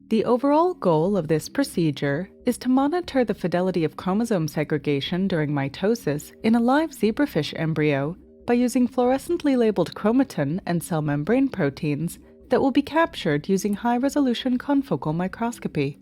The overall goal of this procedure is to monitor the fidelity of chromosome segregation during mitosis in a live zebrafish embryo by using fluorescently labeled chromatin and cell membrane proteins that will be captured using high-resolution confocal microscopy.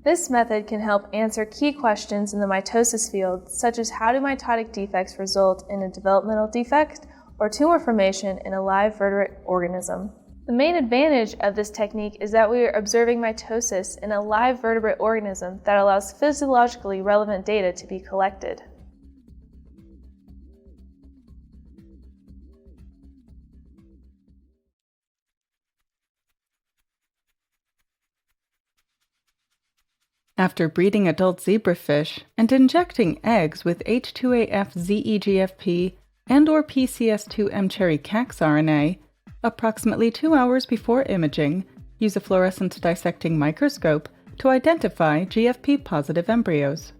This method can help answer key questions in the mitosis field, such as how do mitotic defects result in a developmental defect or tumor formation in a live vertebrate organism. The main advantage of this technique is that we are observing mitosis in a live vertebrate organism that allows physiologically relevant data to be collected. After breeding adult zebrafish and injecting eggs with H2AF ZEGFP and/or PCS2M cherry cax RNA, approximately 2 hours before imaging, use a fluorescent dissecting microscope to identify GFP-positive embryos.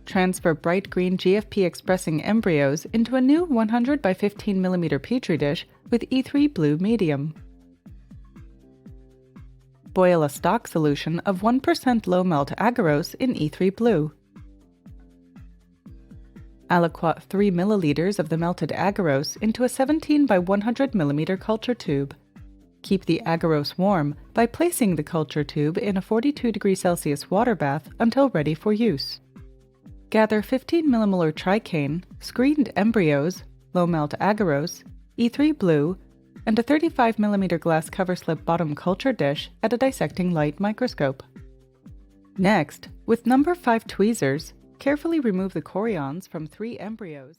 Transfer bright green GFP-expressing embryos into a new 100 by 15 mm Petri dish with E3 blue medium. Boil a stock solution of 1% low-melt agarose in E3 blue. Aliquot 3 ml of the melted agarose into a 17 by 100 mm culture tube. Keep the agarose warm by placing the culture tube in a 42°C water bath until ready for use. Gather 15 mmol tricaine, screened embryos, low-melt agarose, E3 blue, and a 35 mm glass cover slip bottom culture dish at a dissecting light microscope. Next, with number 5 tweezers, carefully remove the chorions from 3 embryos.